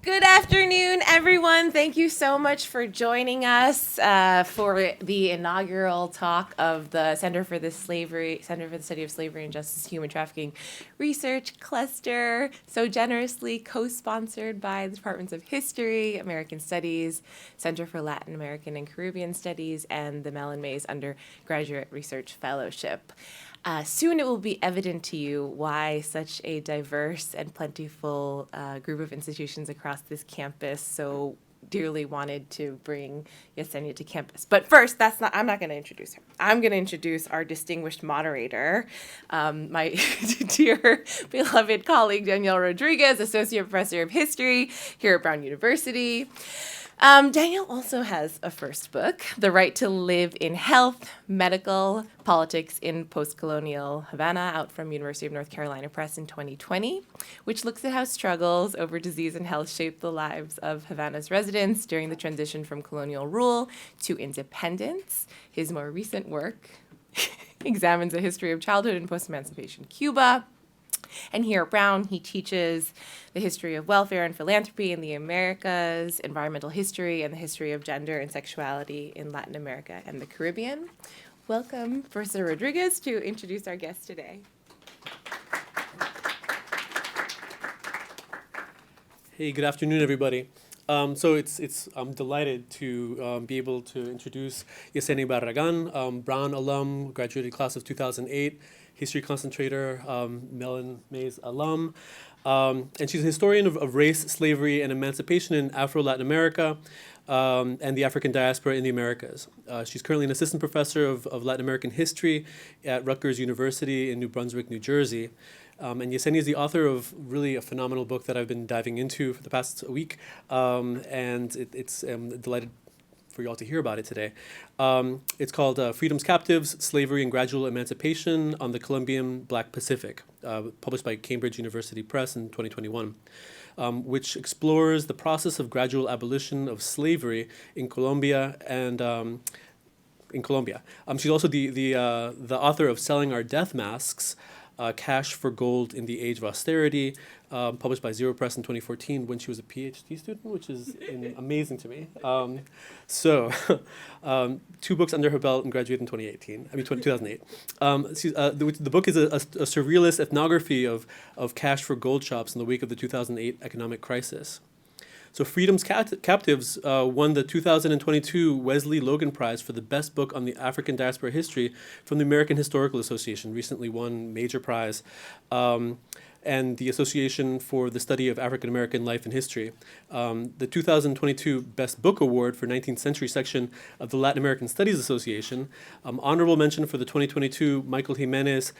Good afternoon, everyone. Thank you so much for joining us for the inaugural talk of the Center for the Study of Slavery and Justice Human Trafficking Research Cluster, so generously co-sponsored by the Departments of History, American Studies, Center for Latin American and Caribbean Studies, and the Mellon Mays Undergraduate Research Fellowship. Soon it will be evident to you why such a diverse and plentiful group of institutions across this campus so dearly wanted to bring Yesenia to campus. But first, I'm not going to introduce her. I'm going to introduce our distinguished moderator, my dear beloved colleague, Danielle Rodriguez, Associate Professor of History here at Brown University. Danielle also has a first book, The Right to Live in Health, Medical Politics in Post-Colonial Havana, out from University of North Carolina Press in 2020, which looks at how struggles over disease and health shaped the lives of Havana's residents during the transition from colonial rule to independence. His more recent work examines the history of childhood in post-emancipation Cuba. And here at Brown, he teaches the history of welfare and philanthropy in the Americas, environmental history, and the history of gender and sexuality in Latin America and the Caribbean. Welcome, Professor Rodriguez, to introduce our guest today. Hey, good afternoon, everybody. I'm delighted to be able to introduce Yesenia Barragan, Brown alum, graduated class of 2008. History concentrator, Mellon Mays alum. And she's a historian of race, slavery, and emancipation in Afro-Latin America and the African diaspora in the Americas. She's currently an assistant professor of Latin American history at Rutgers University in New Brunswick, New Jersey. And Yesenia is the author of really a phenomenal book that I've been diving into for the past week. I'm delighted for you all to hear about it today. It's called Freedom's Captives, Slavery and Gradual Emancipation on the Colombian Black Pacific, published by Cambridge University Press in 2021, which explores the process of gradual abolition of slavery in Colombia and in Colombia. She's also the author of Selling Our Death Masks, Cash for Gold in the Age of Austerity, published by Zero Press in 2014 when she was a PhD student, which is amazing to me. Two books under her belt and graduated in 2008. The book is a surrealist ethnography of cash for gold shops in the wake of the 2008 economic crisis. So Freedom's Captives won the 2022 Wesley Logan Prize for the best book on the African diaspora history from the American Historical Association, recently won major prize, and the Association for the Study of African American Life and History. The 2022 Best Book Award for 19th Century section of the Latin American Studies Association. Honorable mention for the 2022 Michael Jimenez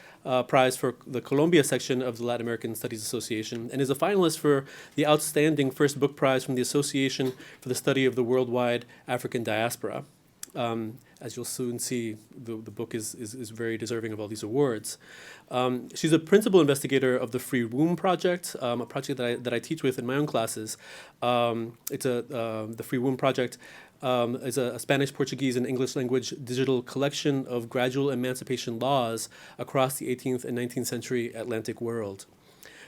Prize for the Colombia section of the Latin American Studies Association, and is a finalist for the Outstanding First Book Prize from the Association for the Study of the Worldwide African Diaspora. As you'll soon see, the book is very deserving of all these awards. She's a principal investigator of the Free Womb Project, a project that I teach with in my own classes. The Free Womb Project is a Spanish, Portuguese, and English language digital collection of gradual emancipation laws across the 18th and 19th century Atlantic world.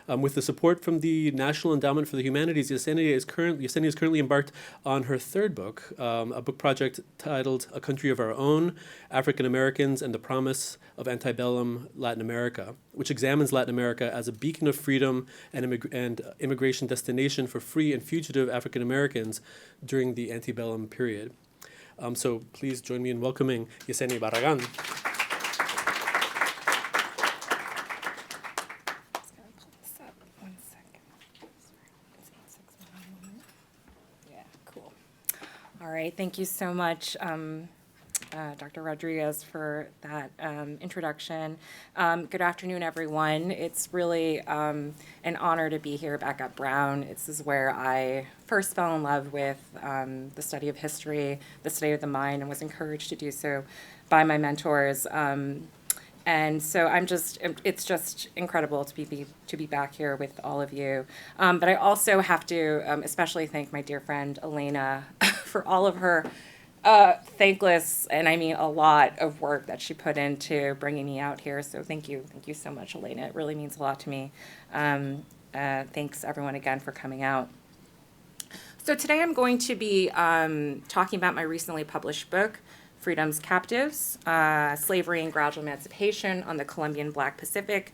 With the support from the National Endowment for the Humanities, Yesenia is currently embarked on her third book, a book project titled A Country of Our Own, African Americans and the Promise of Antebellum Latin America, which examines Latin America as a beacon of freedom and immigration destination for free and fugitive African Americans during the antebellum period. So please join me in welcoming Yesenia Barragan. All right, thank you so much, Dr. Rodriguez, for that introduction. Good afternoon, everyone. It's really an honor to be here back at Brown. This is where I first fell in love with the study of history, the study of the mind, and was encouraged to do so by my mentors. And so it's just incredible to be back here with all of you. But I also have to especially thank my dear friend Elena for all of her thankless, and I mean a lot of work that she put into bringing me out here. So thank you so much, Elena. It really means a lot to me. Thanks everyone again for coming out. So today I'm going to be talking about my recently published book, Freedom's Captives, Slavery and Gradual Emancipation on the Colombian Black Pacific.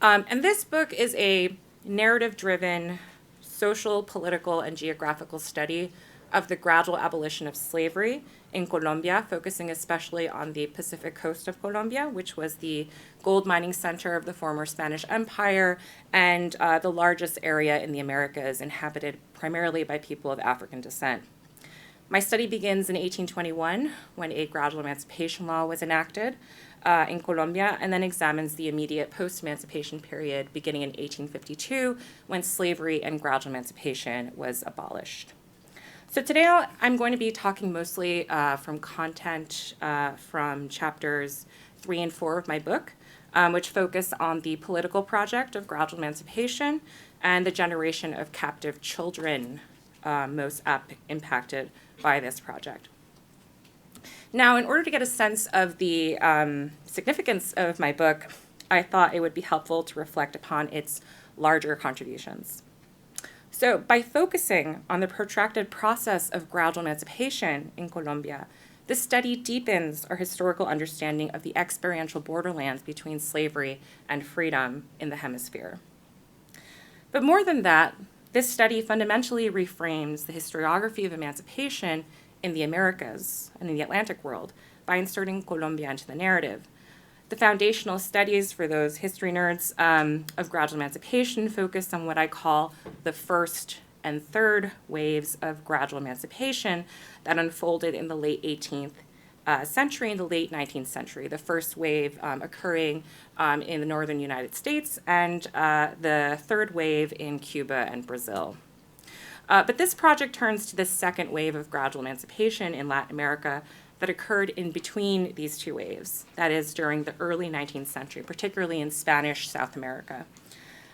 And this book is a narrative-driven social, political, and geographical study of the gradual abolition of slavery in Colombia, focusing especially on the Pacific coast of Colombia, which was the gold mining center of the former Spanish Empire and the largest area in the Americas, inhabited primarily by people of African descent. My study begins in 1821, when a gradual emancipation law was enacted in Colombia, and then examines the immediate post-emancipation period beginning in 1852, when slavery and gradual emancipation was abolished. So today I'm going to be talking mostly from content from chapters 3 and 4 of my book, which focus on the political project of gradual emancipation and the generation of captive children most impacted by this project. Now, in order to get a sense of the significance of my book, I thought it would be helpful to reflect upon its larger contributions. So by focusing on the protracted process of gradual emancipation in Colombia, this study deepens our historical understanding of the experiential borderlands between slavery and freedom in the hemisphere. But more than that, this study fundamentally reframes the historiography of emancipation in the Americas and in the Atlantic world by inserting Colombia into the narrative. The foundational studies for those history nerds of gradual emancipation focus on what I call the first and third waves of gradual emancipation that unfolded in the late 18th century and the late 19th century. The first wave occurring in the northern United States and the third wave in Cuba and Brazil. But this project turns to the second wave of gradual emancipation in Latin America that occurred in between these two waves, that is, during the early 19th century, particularly in Spanish South America.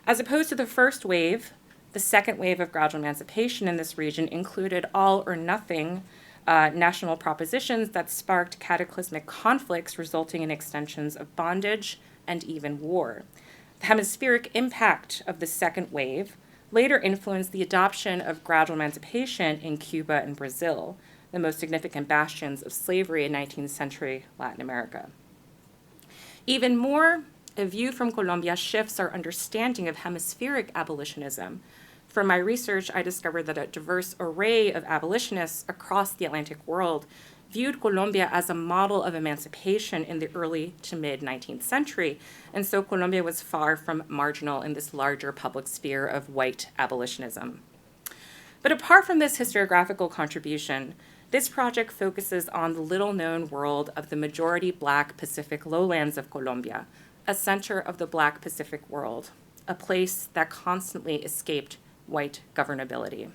As opposed to the first wave, the second wave of gradual emancipation in this region included all or nothing national propositions that sparked cataclysmic conflicts resulting in extensions of bondage and even war. The hemispheric impact of the second wave later influenced the adoption of gradual emancipation in Cuba and Brazil, the most significant bastions of slavery in 19th century Latin America. Even more, a view from Colombia shifts our understanding of hemispheric abolitionism. From my research, I discovered that a diverse array of abolitionists across the Atlantic world viewed Colombia as a model of emancipation in the early to mid-19th century, and so Colombia was far from marginal in this larger public sphere of white abolitionism. But apart from this historiographical contribution, this project focuses on the little-known world of the majority Black Pacific lowlands of Colombia, a center of the Black Pacific world, a place that constantly escaped white governability.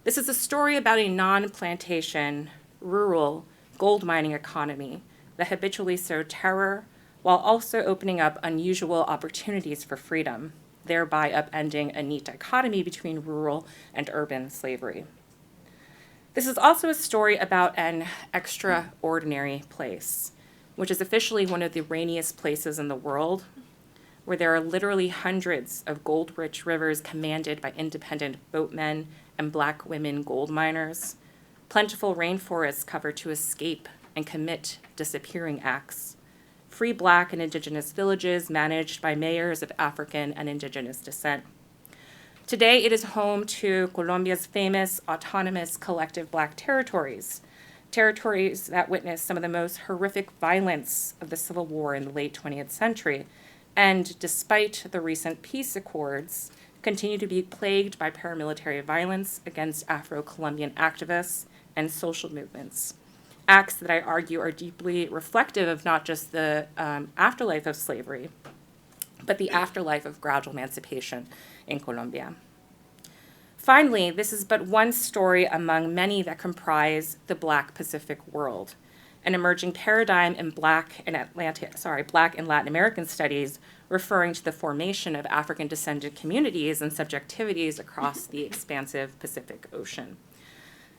This is a story about a non-plantation, rural, gold mining economy that habitually sowed terror while also opening up unusual opportunities for freedom, thereby upending a neat dichotomy between rural and urban slavery. This is also a story about an extraordinary place, which is officially one of the rainiest places in the world, where there are literally hundreds of gold-rich rivers commanded by independent boatmen and Black women gold miners, plentiful rainforests covered to escape and commit disappearing acts, free Black and Indigenous villages managed by mayors of African and Indigenous descent. Today, it is home to Colombia's famous autonomous collective Black territories, territories that witnessed some of the most horrific violence of the Civil War in the late 20th century, and despite the recent peace accords, continue to be plagued by paramilitary violence against Afro-Colombian activists and social movements, acts that I argue are deeply reflective of not just the afterlife of slavery, but the afterlife of gradual emancipation in Colombia. Finally, this is but one story among many that comprise the Black Pacific world, an emerging paradigm in Black and Latin American studies referring to the formation of African-descended communities and subjectivities across the expansive Pacific Ocean.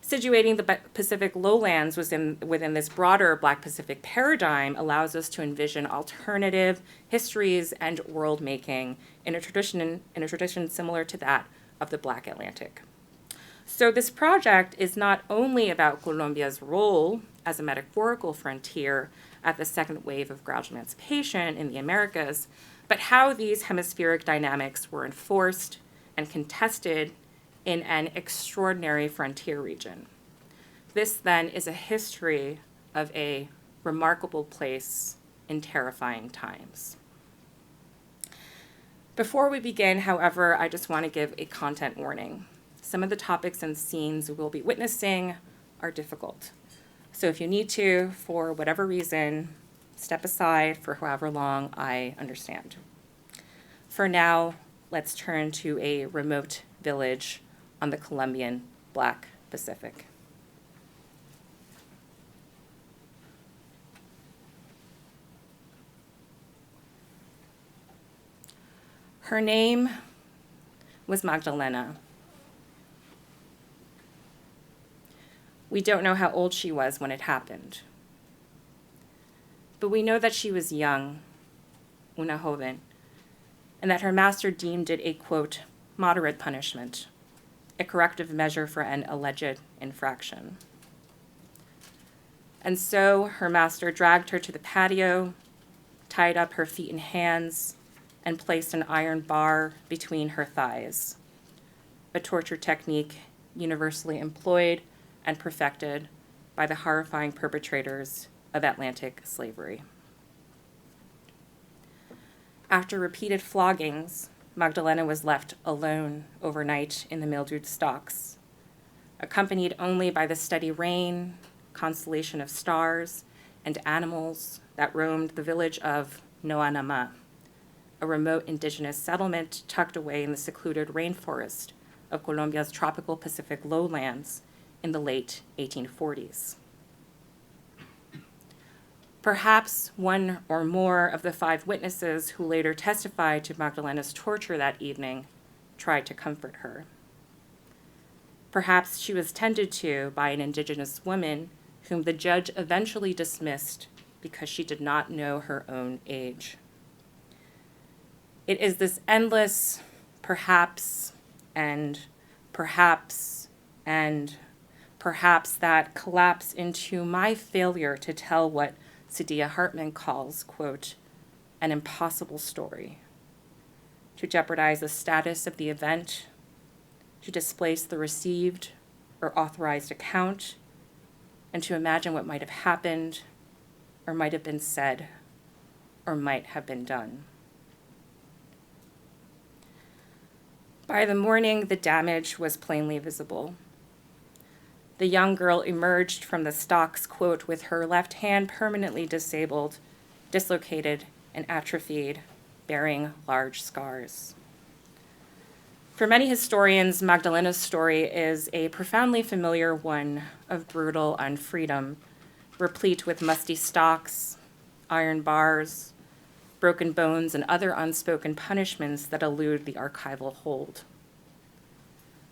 Situating the Pacific lowlands within this broader Black Pacific paradigm allows us to envision alternative histories and world-making in a tradition similar to that of the Black Atlantic. So this project is not only about Colombia's role as a metaphorical frontier at the second wave of gradual emancipation in the Americas, but how these hemispheric dynamics were enforced and contested in an extraordinary frontier region. This then is a history of a remarkable place in terrifying times. Before we begin, however, I just want to give a content warning. Some of the topics and scenes we will be witnessing are difficult. So if you need to, for whatever reason, step aside for however long, I understand. For now, let's turn to a remote village on the Colombian Black Pacific. Her name was Magdalena. We don't know how old she was when it happened. But we know that she was young, una joven, and that her master deemed it a, quote, moderate punishment, a corrective measure for an alleged infraction. And so her master dragged her to the patio, tied up her feet and hands, and placed an iron bar between her thighs, a torture technique universally employed and perfected by the horrifying perpetrators of Atlantic slavery. After repeated floggings, Magdalena was left alone overnight in the mildewed stocks, accompanied only by the steady rain, constellation of stars, and animals that roamed the village of Noanama, a remote indigenous settlement tucked away in the secluded rainforest of Colombia's tropical Pacific lowlands in the late 1840s. Perhaps one or more of the 5 witnesses who later testified to Magdalena's torture that evening tried to comfort her. Perhaps she was tended to by an indigenous woman whom the judge eventually dismissed because she did not know her own age. It is this endless perhaps and perhaps and perhaps that collapse into my failure to tell what Saidiya Hartman calls, quote, an impossible story, to jeopardize the status of the event, to displace the received or authorized account, and to imagine what might have happened or might have been said or might have been done. By the morning, the damage was plainly visible. The young girl emerged from the stocks, quote, with her left hand permanently disabled, dislocated, and atrophied, bearing large scars. For many historians, Magdalena's story is a profoundly familiar one of brutal unfreedom, replete with musty stocks, iron bars, broken bones, and other unspoken punishments that elude the archival hold.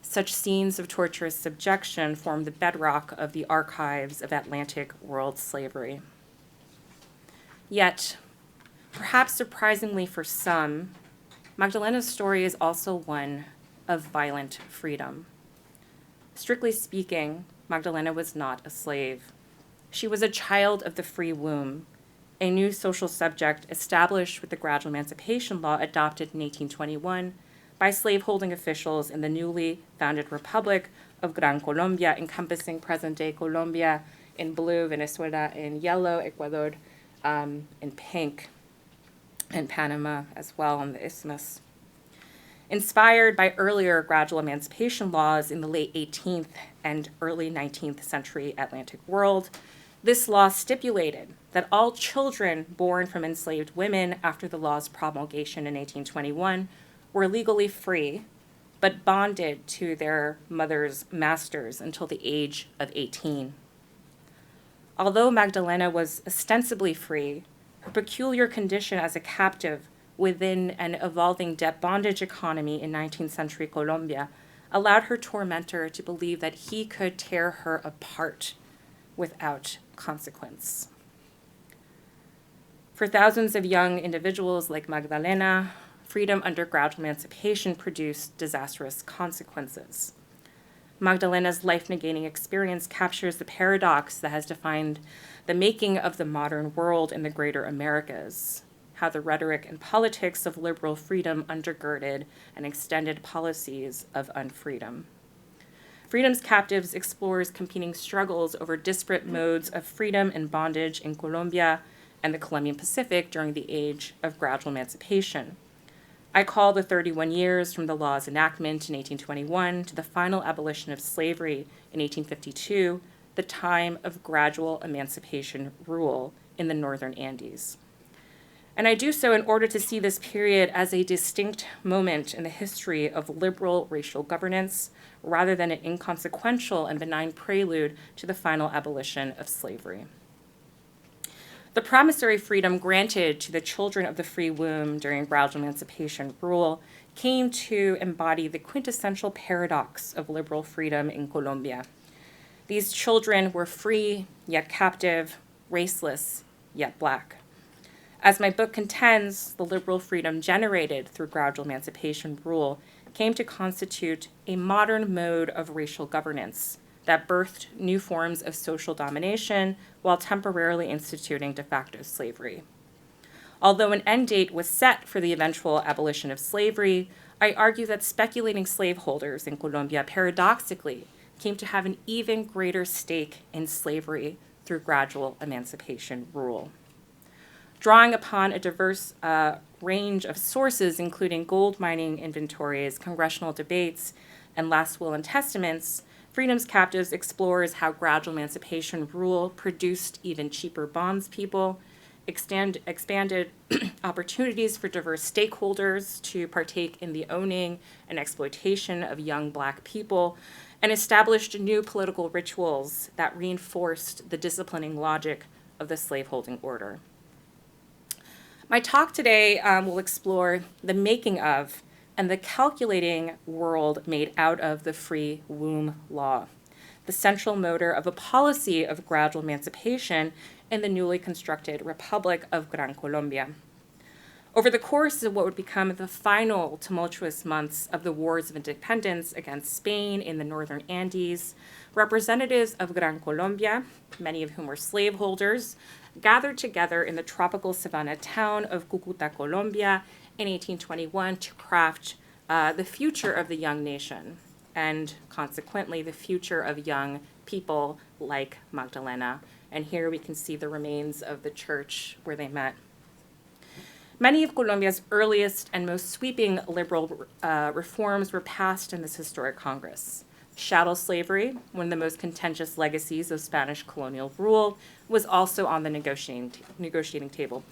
Such scenes of torturous subjection form the bedrock of the archives of Atlantic world slavery. Yet, perhaps surprisingly for some, Magdalena's story is also one of violent freedom. Strictly speaking, Magdalena was not a slave. She was a child of the free womb, a new social subject established with the Gradual Emancipation Law adopted in 1821 by slaveholding officials in the newly founded Republic of Gran Colombia, encompassing present-day Colombia in blue, Venezuela in yellow, Ecuador in pink, and Panama as well on the Isthmus. Inspired by earlier gradual emancipation laws in the late 18th and early 19th century Atlantic world, this law stipulated that all children born from enslaved women after the law's promulgation in 1821 were legally free, but bonded to their mother's masters until the age of 18. Although Magdalena was ostensibly free, her peculiar condition as a captive within an evolving debt bondage economy in 19th century Colombia allowed her tormentor to believe that he could tear her apart without consequence. For thousands of young individuals like Magdalena, freedom under gradual emancipation produced disastrous consequences. Magdalena's life-negating experience captures the paradox that has defined the making of the modern world in the greater Americas, how the rhetoric and politics of liberal freedom undergirded and extended policies of unfreedom. Freedom's Captives explores competing struggles over disparate modes of freedom and bondage in Colombia and the Colombian Pacific during the age of gradual emancipation. I call the 31 years from the law's enactment in 1821 to the final abolition of slavery in 1852 the time of gradual emancipation rule in the northern Andes. And I do so in order to see this period as a distinct moment in the history of liberal racial governance rather than an inconsequential and benign prelude to the final abolition of slavery. The promissory freedom granted to the children of the free womb during gradual emancipation rule came to embody the quintessential paradox of liberal freedom in Colombia. These children were free, yet captive, raceless, yet Black. As my book contends, the liberal freedom generated through gradual emancipation rule came to constitute a modern mode of racial governance that birthed new forms of social domination while temporarily instituting de facto slavery. Although an end date was set for the eventual abolition of slavery, I argue that speculating slaveholders in Colombia paradoxically came to have an even greater stake in slavery through gradual emancipation rule. Drawing upon a diverse range of sources, including gold mining inventories, congressional debates, and last will and testaments, Freedom's Captives explores how gradual emancipation rule produced even cheaper bondspeople, expanded opportunities for diverse stakeholders to partake in the owning and exploitation of young Black people, and established new political rituals that reinforced the disciplining logic of the slaveholding order. My talk today will explore the making of and the calculating world made out of the free womb law, the central motor of a policy of gradual emancipation in the newly constructed Republic of Gran Colombia. Over the course of what would become the final tumultuous months of the wars of independence against Spain in the northern Andes, representatives of Gran Colombia, many of whom were slaveholders, gathered together in the tropical savanna town of Cucuta, Colombia in 1821 to craft the future of the young nation and consequently the future of young people like Magdalena. And here we can see the remains of the church where they met. Many of Colombia's earliest and most sweeping liberal reforms were passed in this historic Congress. Chattel slavery, one of the most contentious legacies of Spanish colonial rule, was also on the negotiating table.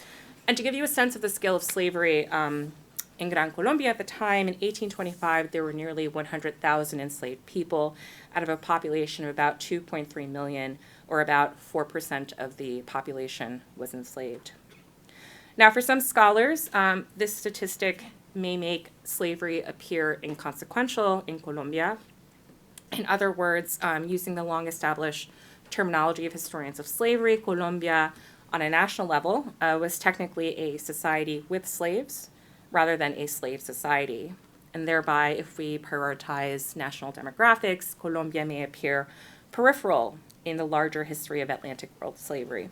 And to give you a sense of the scale of slavery in Gran Colombia at the time, in 1825, there were nearly 100,000 enslaved people out of a population of about 2.3 million, or about 4% of the population was enslaved. Now, for some scholars, this statistic may make slavery appear inconsequential in Colombia. In other words, using the long-established terminology of historians of slavery, Colombia, on a national level, was technically a society with slaves rather than a slave society. And thereby, if we prioritize national demographics, Colombia may appear peripheral in the larger history of Atlantic world slavery.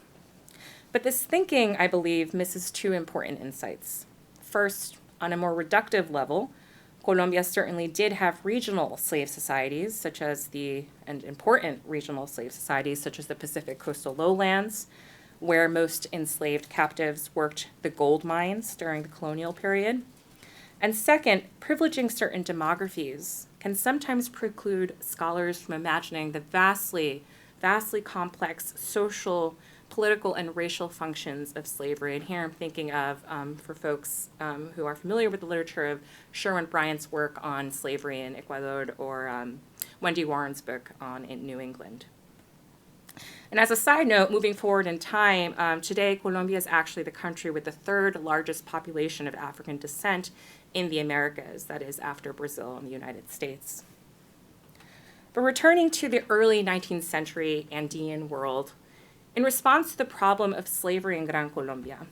But this thinking, I believe, misses two important insights. First, on a more reductive level, Colombia certainly did have regional slave societies, and important regional slave societies, such as the Pacific coastal lowlands, where most enslaved captives worked the gold mines during the colonial period. And second, privileging certain demographies can sometimes preclude scholars from imagining the vastly complex social, political, and racial functions of slavery. And here I'm thinking of, for folks who are familiar with the literature, of Sherwin Bryant's work on slavery in Ecuador, or Wendy Warren's book on in New England. And as a side note, moving forward in time, today Colombia is actually the country with the third largest population of African descent in the Americas, that is after Brazil and the United States. But returning to the early 19th century Andean world, in response to the problem of slavery in Gran Colombia,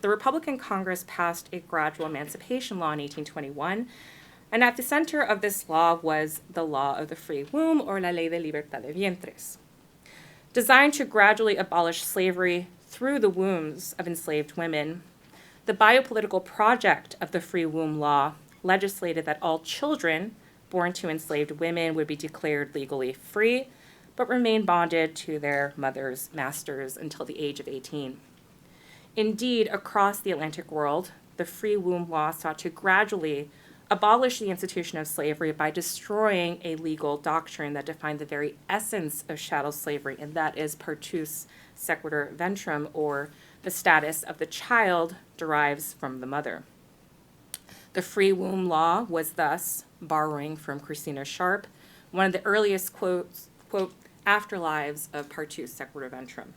the Republican Congress passed a gradual emancipation law in 1821 And at the center of this law was the law of the free womb, or la ley de libertad de vientres, designed to gradually abolish slavery through the wombs of enslaved women. The biopolitical project of the free womb law legislated that all children born to enslaved women would be declared legally free, but remain bonded to their mothers' masters until the age of 18. Indeed, across the Atlantic world, the free womb law sought to gradually abolish the institution of slavery by destroying a legal doctrine that defined the very essence of chattel slavery, and that is partus sequitur ventrum, or the status of the child derives from the mother. The free womb law was thus, borrowing from Christina Sharp, one of the earliest quote, afterlives of partus sequitur ventrum.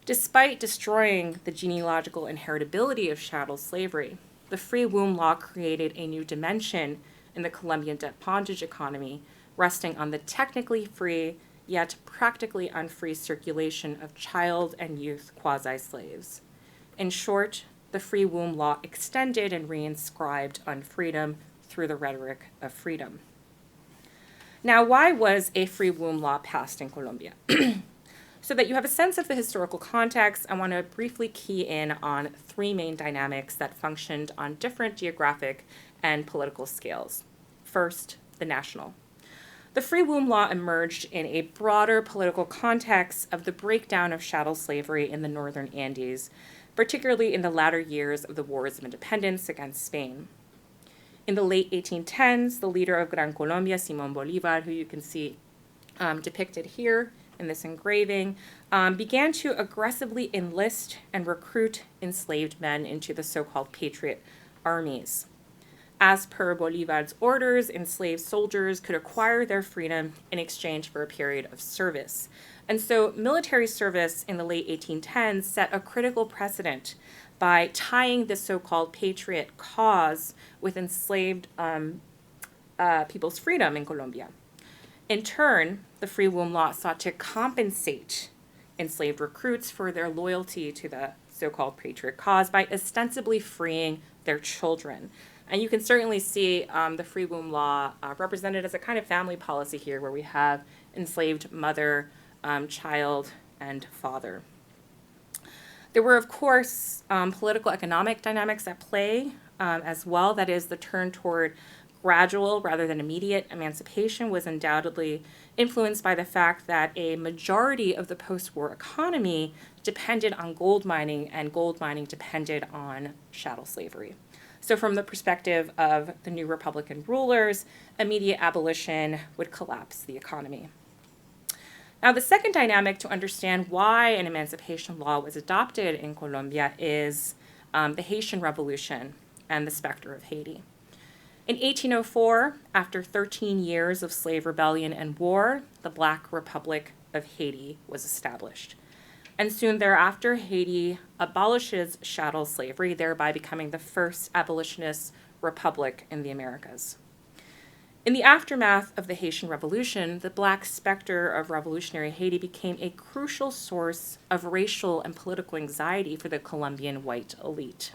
Despite destroying the genealogical inheritability of chattel slavery, the free womb law created a new dimension in the Colombian debt bondage economy, resting on the technically free, yet practically unfree circulation of child and youth quasi-slaves. In short, the free womb law extended and reinscribed unfreedom through the rhetoric of freedom. Now, why was a free womb law passed in Colombia? So that you have a sense of the historical context, I want to briefly key in on three main dynamics that functioned on different geographic and political scales. First, the national. The free womb law emerged in a broader political context of the breakdown of chattel slavery in the northern Andes, particularly in the latter years of the Wars of Independence against Spain. In the late 1810s, the leader of Gran Colombia, Simón Bolívar, who you can see depicted here in this engraving, began to aggressively enlist and recruit enslaved men into the so-called patriot armies. As per Bolívar's orders, enslaved soldiers could acquire their freedom in exchange for a period of service. And so military service in the late 1810s set a critical precedent by tying the so-called patriot cause with enslaved people's freedom in Colombia. In turn, the free womb law sought to compensate enslaved recruits for their loyalty to the so-called patriot cause by ostensibly freeing their children. And you can certainly see the free womb law represented as a kind of family policy here, where we have enslaved mother, child, and father. There were, of course, political economic dynamics at play as well. That is, the turn toward gradual rather than immediate emancipation was undoubtedly influenced by the fact that a majority of the post-war economy depended on gold mining, and gold mining depended on chattel slavery. So from the perspective of the new Republican rulers, immediate abolition would collapse the economy. Now, the second dynamic to understand why an emancipation law was adopted in Colombia is the Haitian Revolution and the specter of Haiti. In 1804, after 13 years of slave rebellion and war, the Black Republic of Haiti was established. And soon thereafter, Haiti abolishes chattel slavery, thereby becoming the first abolitionist republic in the Americas. In the aftermath of the Haitian Revolution, the Black specter of revolutionary Haiti became a crucial source of racial and political anxiety for the Colombian white elite.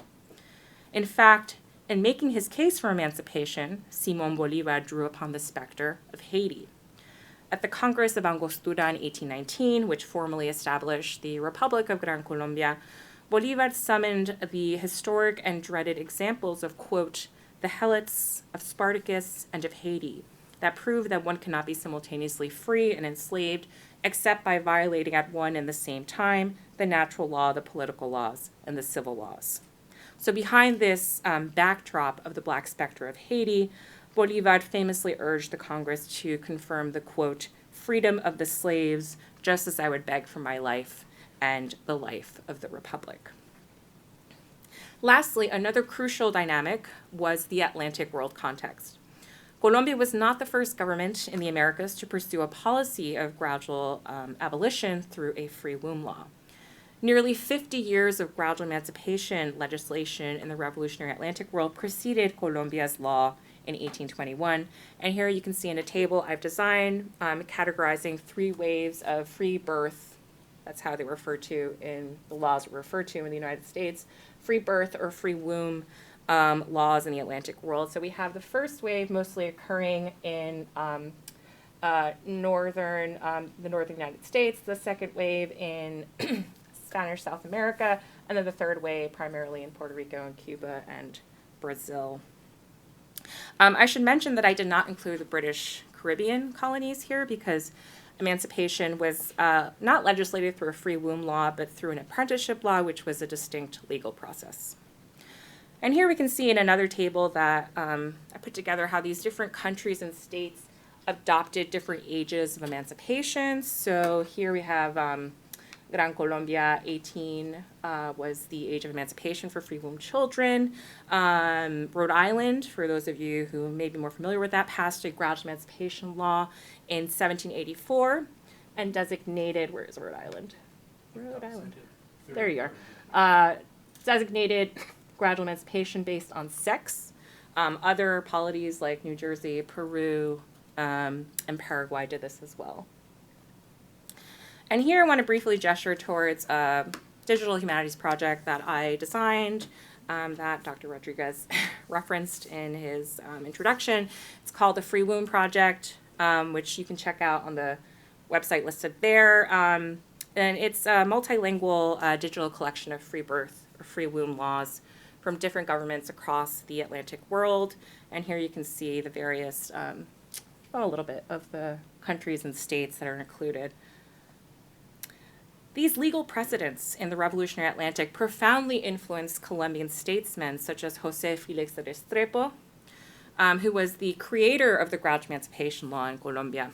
In fact, in making his case for emancipation, Simón Bolívar drew upon the specter of Haiti. At the Congress of Angostura in 1819, which formally established the Republic of Gran Colombia, Bolívar summoned the historic and dreaded examples of, quote, the helots of Spartacus and of Haiti, that prove that one cannot be simultaneously free and enslaved except by violating at one and the same time the natural law, the political laws, and the civil laws. So behind this backdrop of the Black specter of Haiti, Bolívar famously urged the Congress to confirm the, quote, freedom of the slaves, just as I would beg for my life and the life of the Republic. Lastly, another crucial dynamic was the Atlantic world context. Colombia was not the first government in the Americas to pursue a policy of gradual abolition through a free womb law. Nearly 50 years of gradual emancipation legislation in the revolutionary Atlantic world preceded Colombia's law in 1821. And here you can see in a table I've designed categorizing three waves of free birth. That's how they refer to in the laws referred to in the United States. Free birth or free womb laws in the Atlantic world. So we have the first wave mostly occurring in the northern United States, the second wave in Spanish South America, and then the third wave primarily in Puerto Rico and Cuba and Brazil. I should mention that I did not include the British Caribbean colonies here because emancipation was not legislated through a free womb law, but through an apprenticeship law, which was a distinct legal process. And here we can see in another table that I put together how these different countries and states adopted different ages of emancipation. So here we have Gran Colombia, 18 was the age of emancipation for free womb children. Rhode Island, for those of you who may be more familiar with that, passed a gradual emancipation law in 1784 and designated, where is Rhode Island? Rhode Island. There you are. Designated gradual emancipation based on sex. Other polities like New Jersey, Peru, and Paraguay did this as well. And here I want to briefly gesture towards a digital humanities project that I designed that Dr. Rodriguez referenced in his introduction. It's called the Free Womb Project, which you can check out on the website listed there. And it's a multilingual digital collection of free birth or free womb laws from different governments across the Atlantic world. And here you can see the various, a little bit of the countries and states that are included. These legal precedents in the revolutionary Atlantic profoundly influenced Colombian statesmen such as José Félix de Restrepo, who was the creator of the gradual emancipation law in Colombia.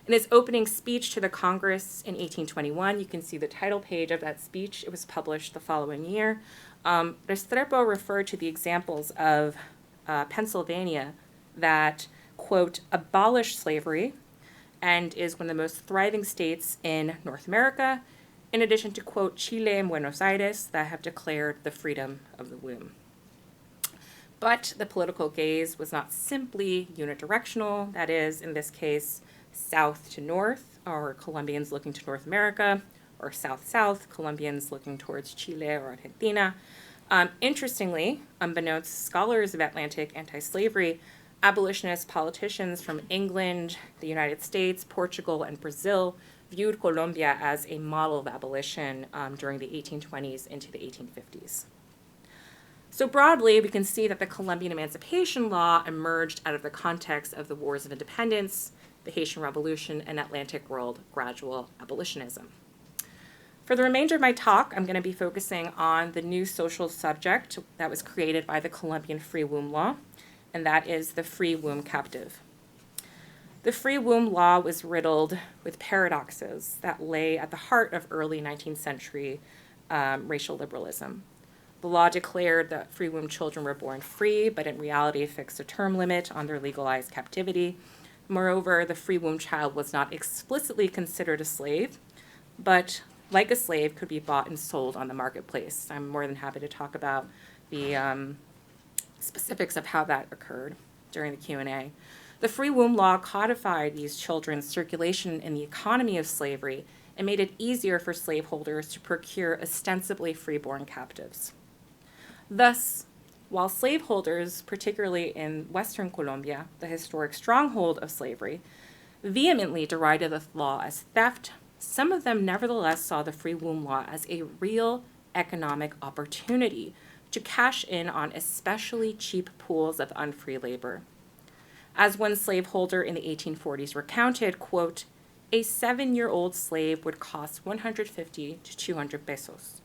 In his opening speech to the Congress in 1821, you can see the title page of that speech. It was published the following year. Restrepo referred to the examples of Pennsylvania that, quote, abolished slavery and is one of the most thriving states in North America, in addition to, quote, Chile and Buenos Aires that have declared the freedom of the womb. But the political gaze was not simply unidirectional, that is, in this case, south to north, or Colombians looking to North America, or south-south, Colombians looking towards Chile or Argentina. Interestingly, unbeknownst to scholars of Atlantic anti-slavery, abolitionist politicians from England, the United States, Portugal, and Brazil viewed Colombia as a model of abolition during the 1820s into the 1850s. So broadly, we can see that the Colombian Emancipation Law emerged out of the context of the Wars of Independence, the Haitian Revolution, and Atlantic world gradual abolitionism. For the remainder of my talk, I'm going to be focusing on the new social subject that was created by the Colombian Free Womb Law, and that is the free womb captive. The free womb law was riddled with paradoxes that lay at the heart of early 19th century racial liberalism. The law declared that free womb children were born free, but in reality fixed a term limit on their legalized captivity. Moreover, the free womb child was not explicitly considered a slave, but like a slave could be bought and sold on the marketplace. I'm more than happy to talk about the specifics of how that occurred during the Q&A. The free womb law codified these children's circulation in the economy of slavery and made it easier for slaveholders to procure ostensibly freeborn captives. Thus, while slaveholders, particularly in Western Colombia, the historic stronghold of slavery, vehemently derided the law as theft, some of them nevertheless saw the free womb law as a real economic opportunity to cash in on especially cheap pools of unfree labor. As one slaveholder in the 1840s recounted, quote, a 7-year-old slave would cost 150 to 200 pesos.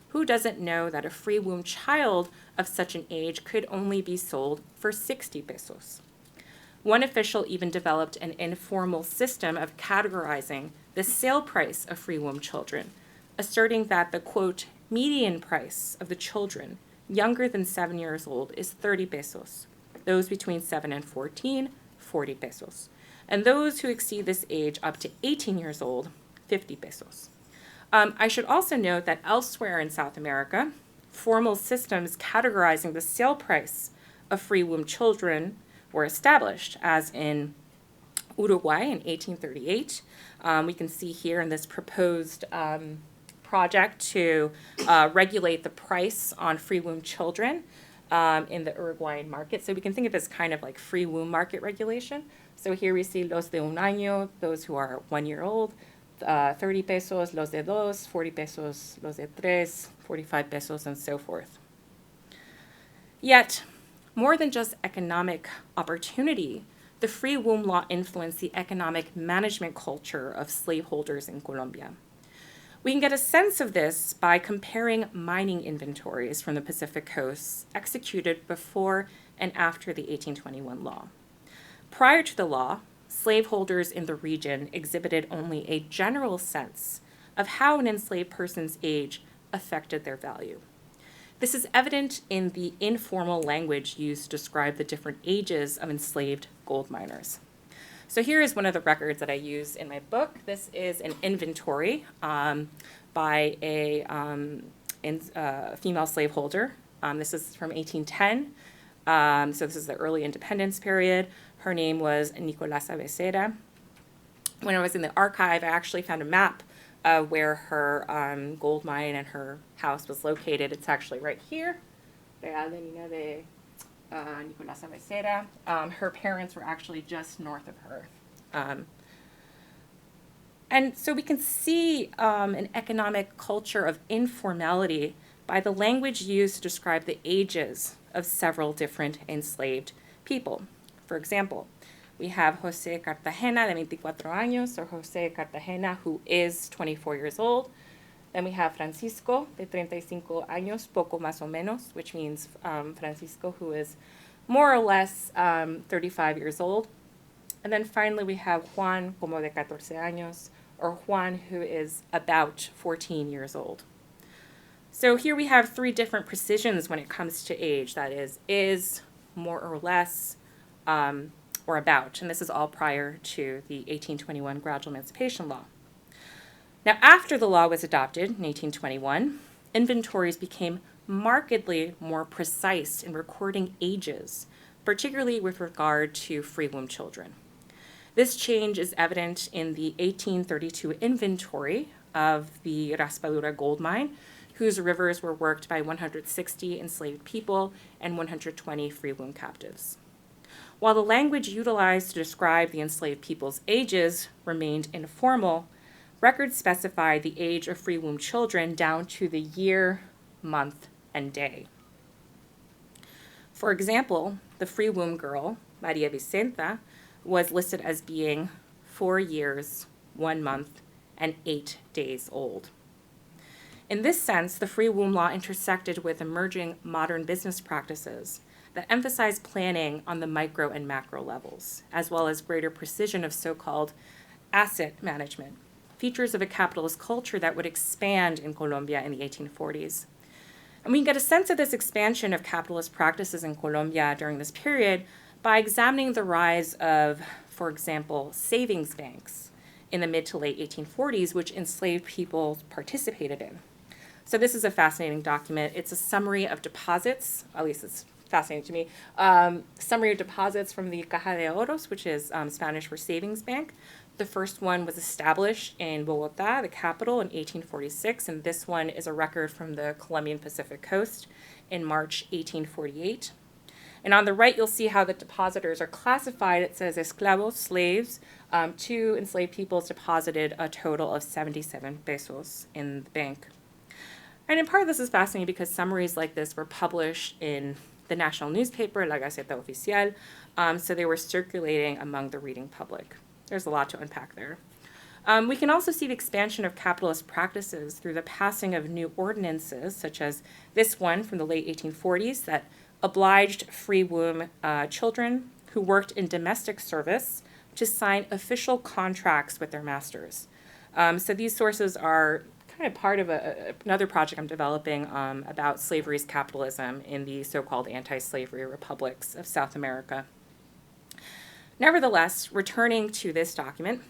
Who doesn't know that a free womb child of such an age could only be sold for 60 pesos? One official even developed an informal system of categorizing the sale price of free womb children, asserting that the, quote, median price of the children younger than 7 years old is 30 pesos. Those between 7 and 14, 40 pesos. And those who exceed this age up to 18 years old, 50 pesos. I should also note that elsewhere in South America, formal systems categorizing the sale price of free womb children were established, as in Uruguay in 1838. We can see here in this proposed project to regulate the price on free womb children. in the Uruguayan market. So we can think of it as kind of like free womb market regulation. So here we see los de un año, those who are 1 year old, 30 pesos, los de dos, 40 pesos, los de tres, 45 pesos, and so forth. Yet, more than just economic opportunity, the free womb law influenced the economic management culture of slaveholders in Colombia. We can get a sense of this by comparing mining inventories from the Pacific coast executed before and after the 1821 law. Prior to the law, slaveholders in the region exhibited only a general sense of how an enslaved person's age affected their value. This is evident in the informal language used to describe the different ages of enslaved gold miners. So here is one of the records that I use in my book. This is an inventory by a female slaveholder. This is from 1810. So this is the early independence period. Her name was Nicolasa Becerra. When I was in the archive, I actually found a map where her gold mine and her house was located. It's actually right here. Real de Mina de Nicolasa Becerra. Her parents were actually just north of her. And so we can see an economic culture of informality by the language used to describe the ages of several different enslaved people. For example, we have José Cartagena de 24 años, or José Cartagena, who is 24 years old. Then we have Francisco de 35 años, poco más o menos, which means Francisco, who is more or less 35 years old. And then finally we have Juan, como de 14 años, or Juan, who is about 14 years old. So here we have three different precisions when it comes to age, that is, more or less, or about, and this is all prior to the 1821 Gradual Emancipation Law. Now, after the law was adopted in 1821, inventories became markedly more precise in recording ages, particularly with regard to free womb children. This change is evident in the 1832 inventory of the Raspadura gold mine, whose rivers were worked by 160 enslaved people and 120 free womb captives. While the language utilized to describe the enslaved people's ages remained informal, records specify the age of free womb children down to the year, month, and day. For example, the free womb girl, Maria Vicenta, was listed as being 4 years, 1 month, and 8 days old. In this sense, the free womb law intersected with emerging modern business practices that emphasize planning on the micro and macro levels, as well as greater precision of so-called asset management, features of a capitalist culture that would expand in Colombia in the 1840s. And we can get a sense of this expansion of capitalist practices in Colombia during this period by examining the rise of, for example, savings banks in the mid to late 1840s, which enslaved people participated in. So this is a fascinating document. It's a summary of deposits, at least it's fascinating to me, summary of deposits from the Caja de Oros, which is Spanish for savings bank. The first one was established in Bogota, the capital, in 1846, and this one is a record from the Colombian Pacific coast in March 1848. And on the right, you'll see how the depositors are classified. It says esclavos, slaves. 2 enslaved peoples deposited a total of 77 pesos in the bank. And in part, this is fascinating because summaries like this were published in the national newspaper, La Gaceta Oficial, so they were circulating among the reading public. There's a lot to unpack there. We can also see the expansion of capitalist practices through the passing of new ordinances, such as this one from the late 1840s that obliged free womb children who worked in domestic service to sign official contracts with their masters. So these sources are kind of part of another project I'm developing about slavery's capitalism in the so-called anti-slavery republics of South America. Nevertheless, returning to this document,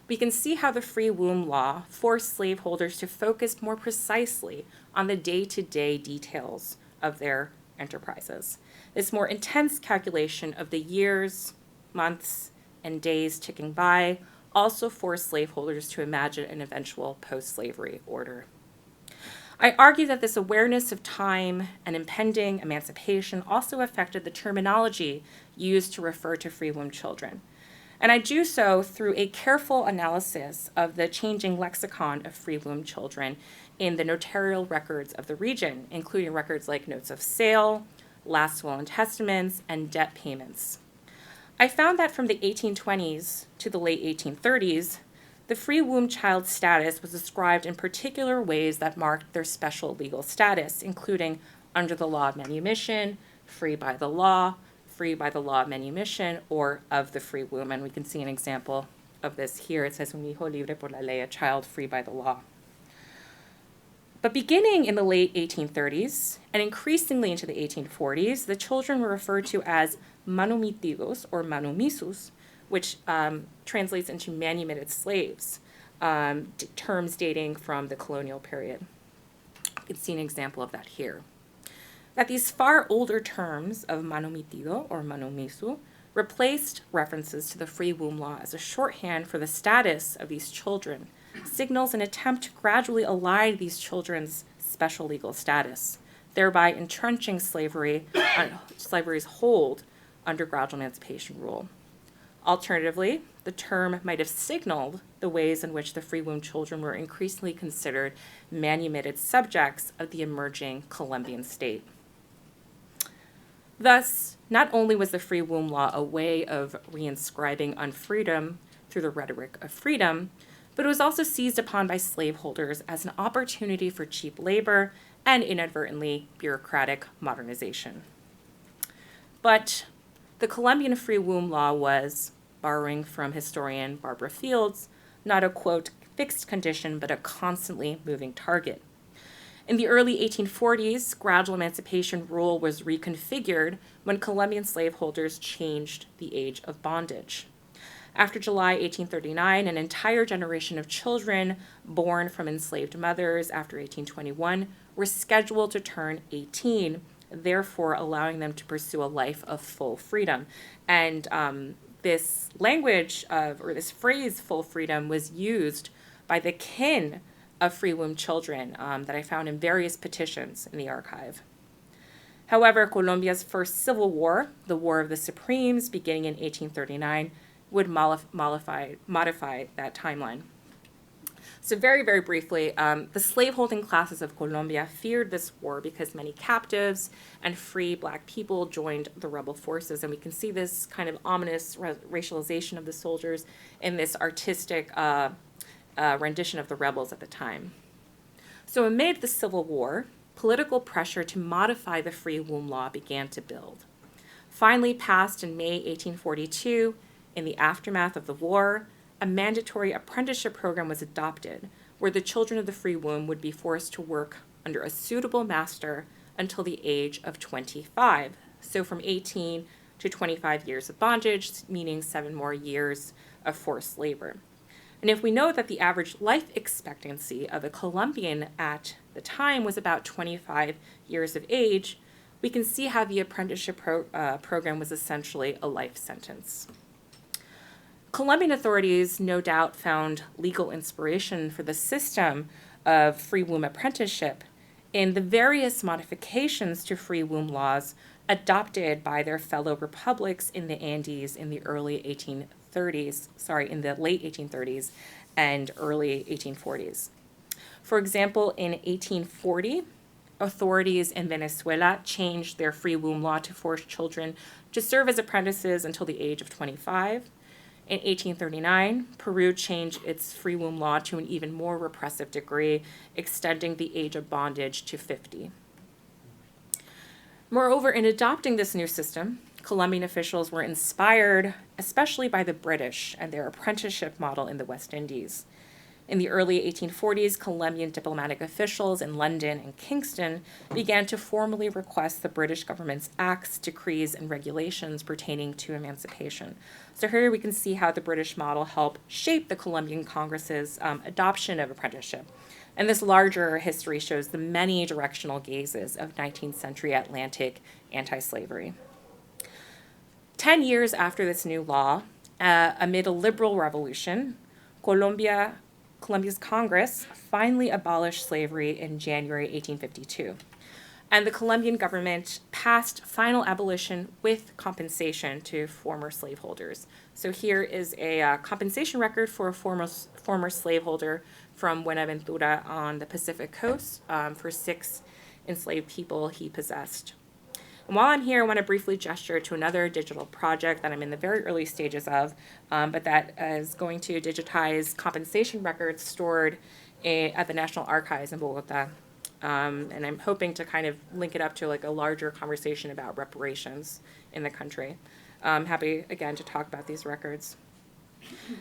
we can see how the free womb law forced slaveholders to focus more precisely on the day-to-day details of their enterprises. This more intense calculation of the years, months, and days ticking by also forced slaveholders to imagine an eventual post-slavery order. I argue that this awareness of time and impending emancipation also affected the terminology used to refer to free womb children. And I do so through a careful analysis of the changing lexicon of free womb children in the notarial records of the region, including records like notes of sale, last will and testaments, and debt payments. I found that from the 1820s to the late 1830s, the free womb child status was described in particular ways that marked their special legal status, including under the law of manumission, free by the law of manumission, or of the free womb. And we can see an example of this here. It says, un hijo libre por la ley, a child free by the law. But beginning in the late 1830s and increasingly into the 1840s, the children were referred to as manumitidos or manumisus, which translates into manumitted slaves, terms dating from the colonial period. You can see an example of that here. That these far older terms of manumitido or manumisu replaced references to the free womb law as a shorthand for the status of these children signals an attempt to gradually align these children's special legal status, thereby entrenching slavery's hold under gradual emancipation rule. Alternatively, the term might have signaled the ways in which the free womb children were increasingly considered manumitted subjects of the emerging Colombian state. Thus, not only was the free womb law a way of reinscribing unfreedom through the rhetoric of freedom, but it was also seized upon by slaveholders as an opportunity for cheap labor and inadvertently bureaucratic modernization. But the Colombian free womb law was, borrowing from historian Barbara Fields, not a, quote, fixed condition, but a constantly moving target. In the early 1840s, gradual emancipation rule was reconfigured when Colombian slaveholders changed the age of bondage. After July 1839, an entire generation of children born from enslaved mothers after 1821 were scheduled to turn 18, therefore allowing them to pursue a life of full freedom. And this language or this phrase, full freedom, was used by the kin of free womb children that I found in various petitions in the archive. However, Colombia's first civil war, the War of the Supremes, beginning in 1839, would modify that timeline. So very, very briefly, the slaveholding classes of Colombia feared this war because many captives and free Black people joined the rebel forces. And we can see this kind of ominous racialization of the soldiers in this artistic rendition of the rebels at the time. So amid the Civil War, political pressure to modify the free womb law began to build. Finally passed in May 1842, in the aftermath of the war, a mandatory apprenticeship program was adopted where the children of the free womb would be forced to work under a suitable master until the age of 25. So from 18 to 25 years of bondage, meaning 7 more years of forced labor. And if we know that the average life expectancy of a Colombian at the time was about 25 years of age, we can see how the apprenticeship program was essentially a life sentence. Colombian authorities no doubt found legal inspiration for the system of free womb apprenticeship in the various modifications to free womb laws adopted by their fellow republics in the Andes in the in the late 1830s and early 1840s. For example, in 1840, authorities in Venezuela changed their free womb law to force children to serve as apprentices until the age of 25. In 1839, Peru changed its free womb law to an even more repressive degree, extending the age of bondage to 50. Moreover, in adopting this new system, Colombian officials were inspired, especially by the British and their apprenticeship model in the West Indies. In the early 1840s, Colombian diplomatic officials in London and Kingston began to formally request the British government's acts, decrees, and regulations pertaining to emancipation. So here we can see how the British model helped shape the Colombian Congress's adoption of apprenticeship. And this larger history shows the many directional gazes of 19th century Atlantic anti-slavery. 10 years after this new law, amid a liberal revolution, Colombia Colombia's Congress finally abolished slavery in January 1852. And the Colombian government passed final abolition with compensation to former slaveholders. So here is a compensation record for a former slaveholder from Buenaventura on the Pacific coast for 6 enslaved people he possessed. And while I'm here, I want to briefly gesture to another digital project that I'm in the very early stages of, but that is going to digitize compensation records stored at the National Archives in Bogota. And I'm hoping to kind of link it up to like a larger conversation about reparations in the country. I'm happy, again, to talk about these records.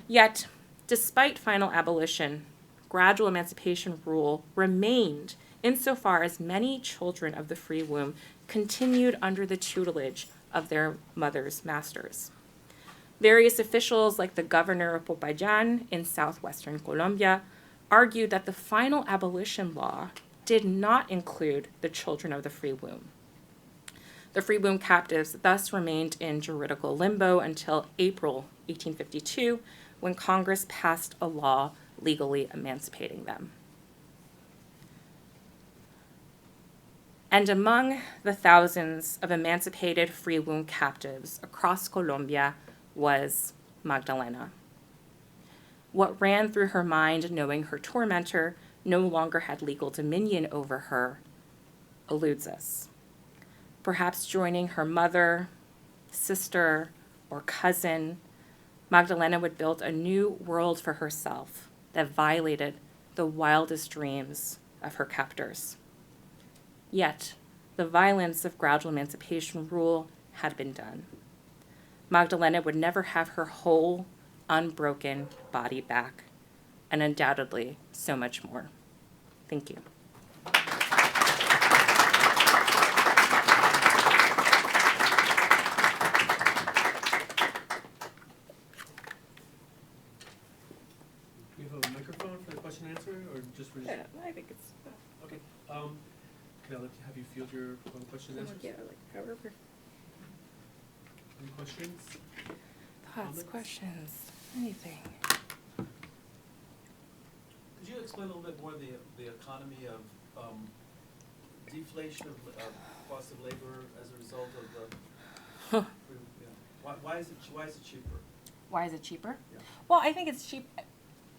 Yet, despite final abolition, gradual emancipation rule remained insofar as many children of the free womb continued under the tutelage of their mothers' masters. Various officials, like the governor of Popayán in southwestern Colombia, argued that the final abolition law did not include the children of the free womb. The free womb captives thus remained in juridical limbo until April 1852, when Congress passed a law legally emancipating them. And among the thousands of emancipated free womb captives across Colombia was Magdalena. What ran through her mind, knowing her tormentor no longer had legal dominion over her, eludes us. Perhaps joining her mother, sister, or cousin, Magdalena would build a new world for herself that violated the wildest dreams of her captors. Yet, the violence of gradual emancipation rule had been done. Magdalena would never have her whole, unbroken body back, and undoubtedly so much more. Thank you. Do you have a microphone for the question and answer, or just for? Yeah, I think it's. Okay. Can I have you field your question and answers? Yeah, like however. Any questions? Thoughts, Comments? questions, anything. Could you explain a little bit more the economy of deflation of cost of labor as a result of the? Why is it cheaper? Why is it cheaper? Yeah. Well, I think it's cheap.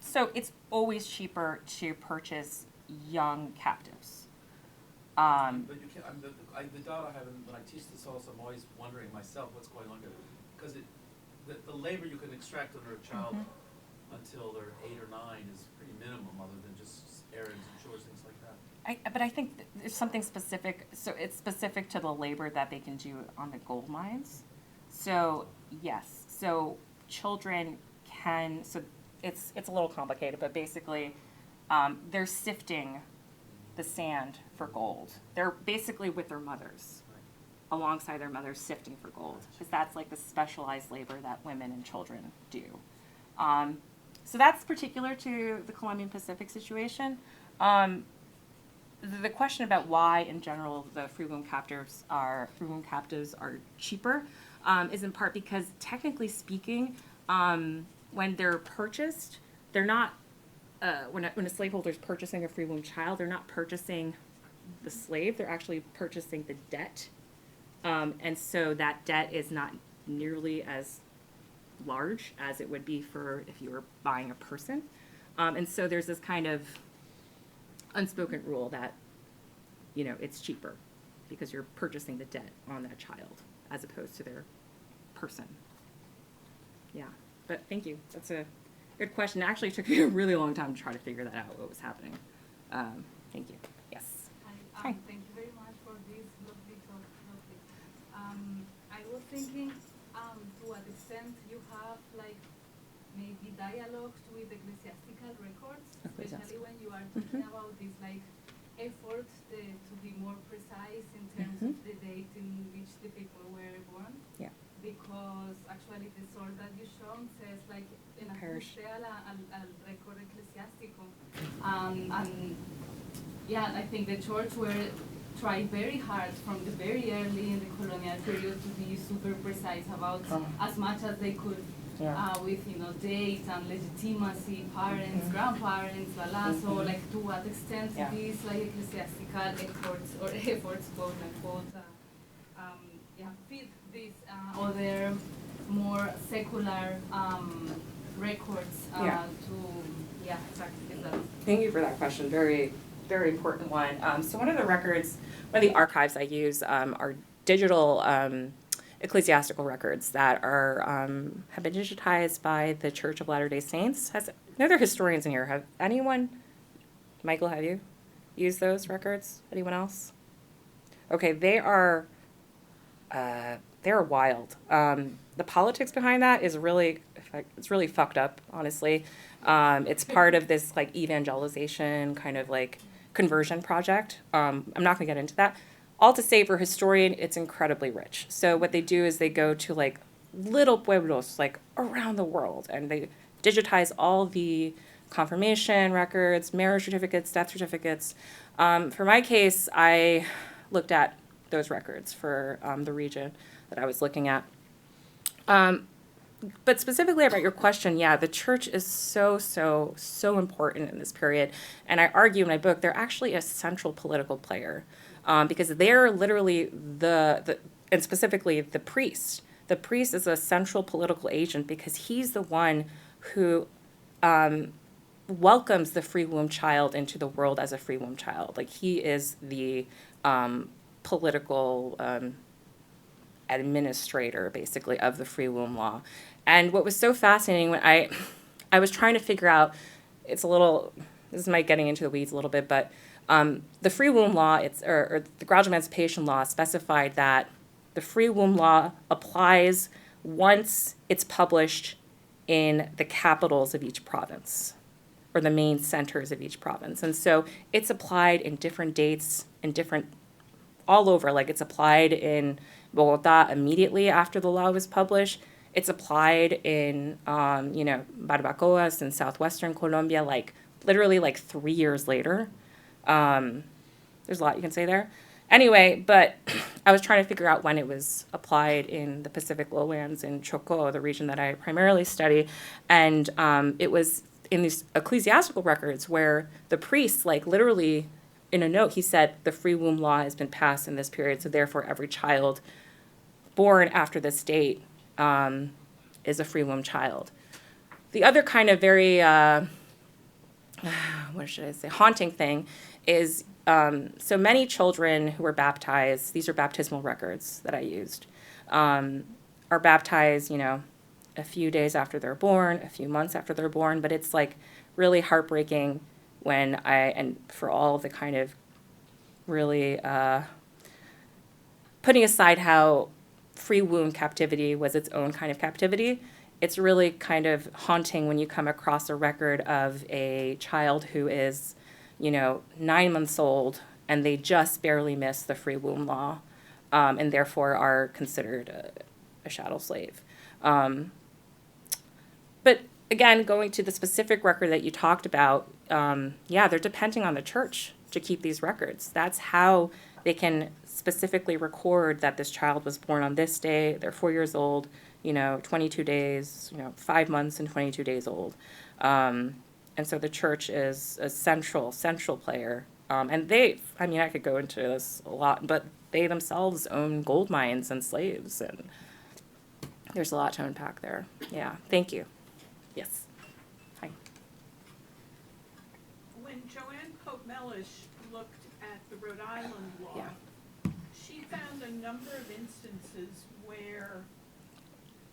So it's always cheaper to purchase young captives. But you can't. The doubt I have when I teach this also, I'm always wondering myself what's going on here, because the labor you can extract under a child until they're 8 or 9 is pretty minimum, other than just errands and chores, things like that. But I think there's something specific. So it's specific to the labor that they can do on the gold mines. So yes, so children can. So it's a little complicated, but basically, they're sifting the sand for gold. They're basically with their mothers, alongside their mothers, sifting for gold, because that's like the specialized labor that women and children do. So that's particular to the Colombian Pacific situation. The question about why, in general, the free womb captives are cheaper is in part because, technically speaking, when they're purchased, they're not. When a slaveholder is purchasing a free womb child, they're not purchasing the slave. They're actually purchasing the debt, and so that debt is not nearly as large as it would be for if you were buying a person. And so there's this kind of unspoken rule that, it's cheaper because you're purchasing the debt on that child as opposed to their person. Yeah, but thank you. That's a good question. It actually took me a really long time to try to figure that out, what was happening. Thank you. Yes. Hi. Thank you very much for this lovely talk. I was thinking, to what extent you have, maybe dialogues with ecclesiastical records, especially when you are talking about this, effort to be more precise in terms of the date in which the people were born. Yeah. Because actually the source that you shown says en ajuste al record eclesiástico. And yeah, I think the church were tried very hard from the very early in the colonial period to be super precise about as much as they could Yeah. with dates and legitimacy, parents, grandparents, so like to what extent Yeah. these like ecclesiastical efforts or efforts quote unquote fit these other more secular records exactly that. Thank you for that question. Very, very important one. So one of the archives I use are digital ecclesiastical records that are have been digitized by the Church of Latter-day Saints. No other historians in here. Have anyone? Michael, have you used those records? Anyone else? Okay, they're wild. The politics behind that is really fucked up, honestly. It's part of this like evangelization kind of like conversion project. I'm not going to get into that. All to say, for a historian, it's incredibly rich. So what they do is they go to like little pueblos like around the world, and they digitize all the confirmation records, marriage certificates, death certificates. For my case, I looked at those records for the region that I was looking at. But specifically about your question, yeah, the church is so important in this period. And I argue in my book, they're actually a central political player because they're literally and specifically the priest. The priest is a central political agent because he's the one who welcomes the free womb child into the world as a free womb child. Like he is the political administrator, basically, of the free womb law. And what was so fascinating when I was trying to figure out, this might getting into the weeds a little bit, but the free womb law, or the Gradual Emancipation law specified that the free womb law applies once it's published in the capitals of each province, or the main centers of each province. And so it's applied in different dates, all over. Like it's applied in Bogota immediately after the law was published. It's applied in, Barbacoas in southwestern Colombia, like literally like 3 years later. There's a lot you can say there. Anyway, but I was trying to figure out when it was applied in the Pacific lowlands in Choco, the region that I primarily study. And it was in these ecclesiastical records where the priests, like literally in a note, he said, the free womb law has been passed in this period, so therefore every child born after this date is a free womb child. The other kind of very, haunting thing is so many children who were baptized, these are baptismal records that I used, are baptized, a few days after they're born, a few months after they're born, but it's like really heartbreaking and for all the kind of really putting aside how free womb captivity was its own kind of captivity, it's really kind of haunting when you come across a record of a child who is, 9 months old and they just barely miss the free womb law and therefore are considered a chattel slave. But again, going to the specific record that you talked about, they're depending on the church to keep these records. That's how they can specifically record that this child was born on this day, they're 4 years old, 22 days, 5 months and 22 days old. And so the church is a central player. And I could go into this a lot, but they themselves own gold mines and slaves, and there's a lot to unpack there. Yeah, thank you. Yes. Hi. When Joanne Pope Mellish looked at the Rhode Island law, Yeah. she found a number of instances where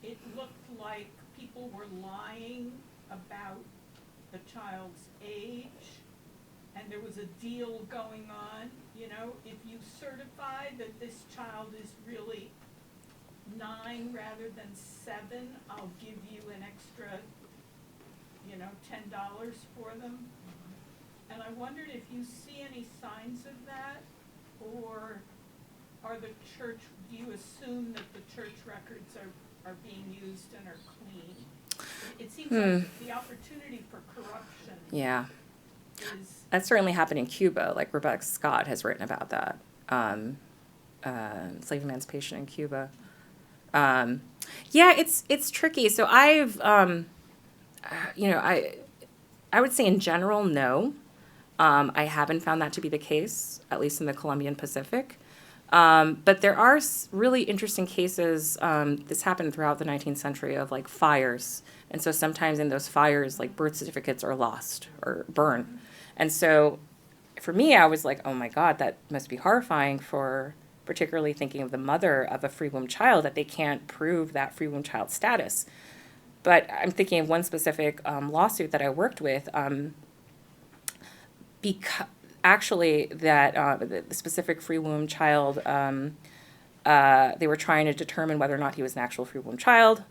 it looked like people were lying about the child's age, and there was a deal going on. If you certify that this child is really 9 rather than 7, I'll give you an extra, $10 for them. And I wondered if you see any signs of that, or do you assume that the church records are being used and are clean? It seems like the opportunity for corruption is... That's certainly happened in Cuba, like Rebecca Scott has written about that, slave emancipation in Cuba. Yeah, it's tricky. So I would say in general, no. I haven't found that to be the case, at least in the Colombian Pacific. But there are really interesting cases. This happened throughout the 19th century of like fires. And so sometimes in those fires, like birth certificates are lost or burned. And so for me, I was like, oh my God, that must be horrifying for particularly thinking of the mother of a free womb child, that they can't prove that free womb child status. But I'm thinking of one specific lawsuit that I worked with, because actually that the specific free womb child, they were trying to determine whether or not he was an actual free womb child,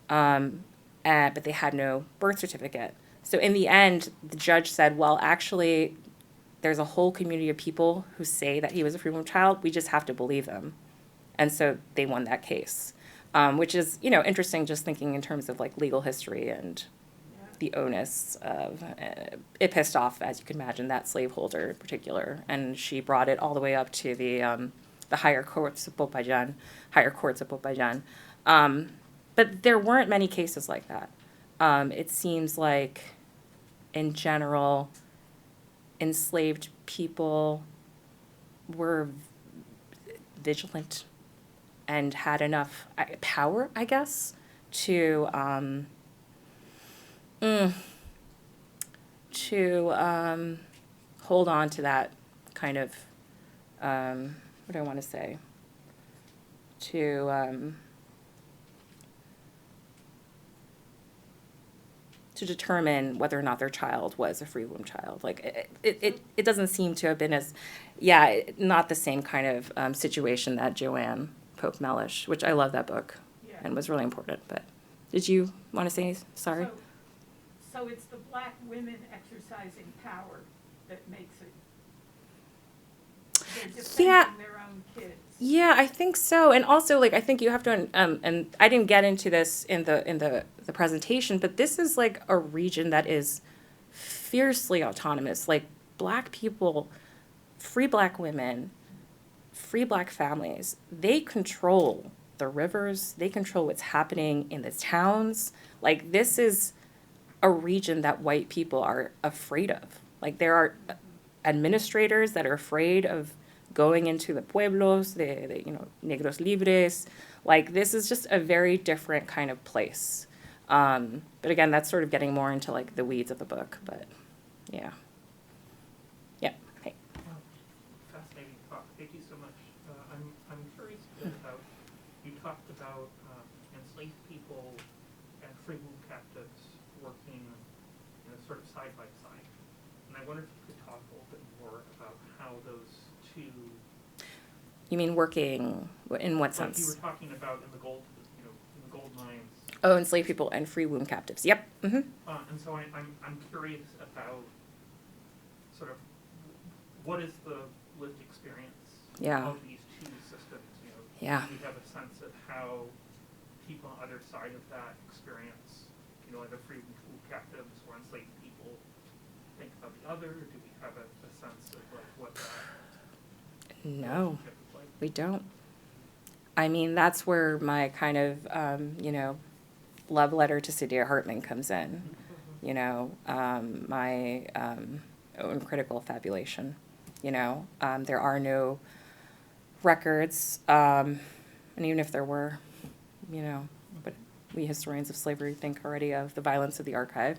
but they had no birth certificate. So in the end, the judge said, well, actually, there's a whole community of people who say that he was a free womb child. We just have to believe them. And so they won that case, which is, interesting just thinking in terms of like legal history and the onus of, it pissed off, as you can imagine, that slaveholder in particular. And she brought it all the way up to the higher courts of Popayan. But there weren't many cases like that. It seems like, in general, enslaved people were vigilant and had enough power, I guess, to hold on to that kind of, what do I want to say, to determine whether or not their child was a free womb child. Like, it doesn't seem to have been not the same kind of situation that Joanne Pope Mellish, which I love that book and was really important. But did you want to say, sorry? So it's the black women exercising power that makes it, they're defending their own kids. Yeah, I think so. And also, like, I think you have to, and I didn't get into this in the presentation, but this is like a region that is fiercely autonomous. Like, black people, free black women, free black families, they control the rivers, they control what's happening in the towns. Like, this is a region that white people are afraid of. Like, there are administrators that are afraid of going into the pueblos, the negros libres. Like, this is just a very different kind of place. But again, that's sort of getting more into like the weeds of the book, but yeah. Yeah, hey. Fascinating talk. Thank you so much. I'm curious about, you talked about enslaved people and free womb captives working, sort of side by side. And I wonder if you could talk a little bit more about how those two. You mean working in what Like sense? you were talking about in the gold mines. Oh, enslaved people and free womb captives. Yep. Mm-hmm. And so I'm curious about sort of what is the lived experience of these two systems. Yeah. Do we have a sense of how people on either side of that experience, either free womb captives or enslaved people, think about the other? Do we have a sense of like what that No, relationship is like? we don't. I mean, that's where my kind of, love letter to Sadia Hartman comes in. My own critical fabulation. There are no records, and even if there were, but we historians of slavery think already of the violence of the archive.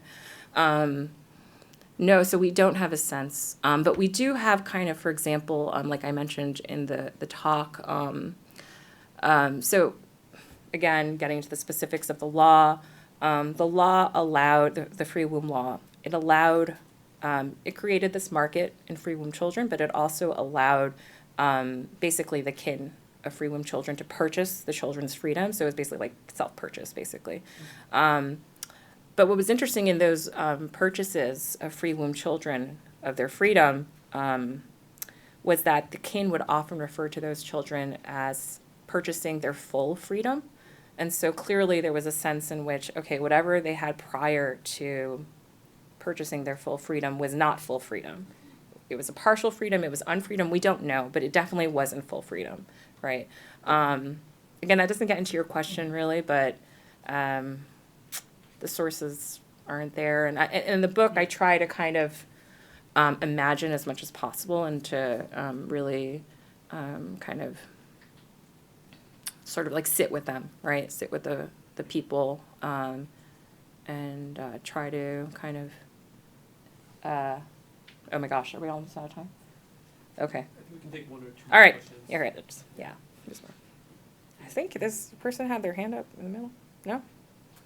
No, so we don't have a sense, but we do have kind of, for example, like I mentioned in the talk. So again, getting into the specifics of the law allowed, the free womb law, it created this market in free womb children, but it also allowed basically the kin of free womb children to purchase the children's freedom. So it was basically like self-purchase, basically. But what was interesting in those purchases of free womb children of their freedom was that the kin would often refer to those children as purchasing their full freedom. And so clearly there was a sense in which, okay, whatever they had prior to purchasing their full freedom was not full freedom. It was a partial freedom, it was unfreedom, we don't know, but it definitely wasn't full freedom, right? again, that doesn't get into your question really, but the sources aren't there. And in the book, I try to kind of imagine as much as possible and to really kind of sort of like sit with them, right? Sit with the people and try to kind of, oh my gosh, are we almost out of time? Okay. I think we can take one or two All right. questions. Yeah, right. Yeah. I think this person had their hand up in the middle. No?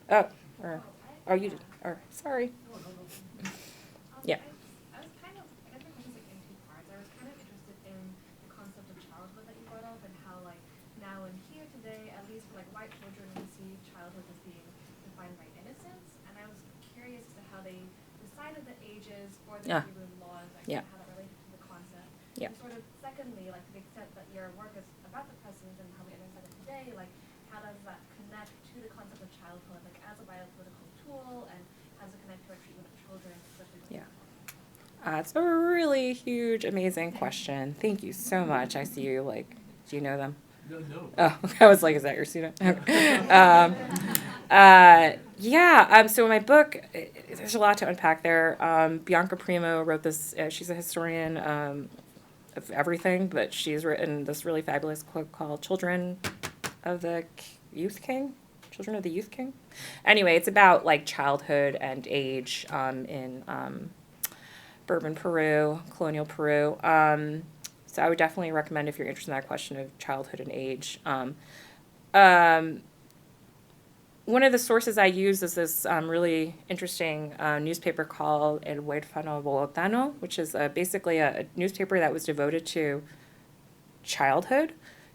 Oh, or, oh, you did. Or, sorry. Yeah. I was kind of, I guess my question's like in two parts. I was kind of interested in the concept of childhood that you brought up and how like now and here today, at least for like white children, we see childhood as being defined by innocence. And I was curious as to how they decided the ages for the Yeah. Hebrew laws, like Yeah. how that related to the concept. Yeah. And sort of secondly, like to the extent that your work is about the present and how we understand it today, like how does that connect to the concept of childhood, like as a biopolitical tool, and how does it connect to our treatment of children, especially with Yeah. It's a really huge, amazing question. Thank you so much. I see you, like, do you know them? No. Oh, I was like, is that your student? So in my book, there's a lot to unpack there. Bianca Primo wrote this, she's a historian of everything, but she's written this really fabulous book called Children of the Youth King? Children of the Youth King? Anyway, it's about like childhood and age in Bourbon, Peru, colonial Peru. So I would definitely recommend if you're interested in that question of childhood and age. One of the sources I use is this really interesting newspaper called El Huérfano Bogotano, which is basically a newspaper that was devoted to childhood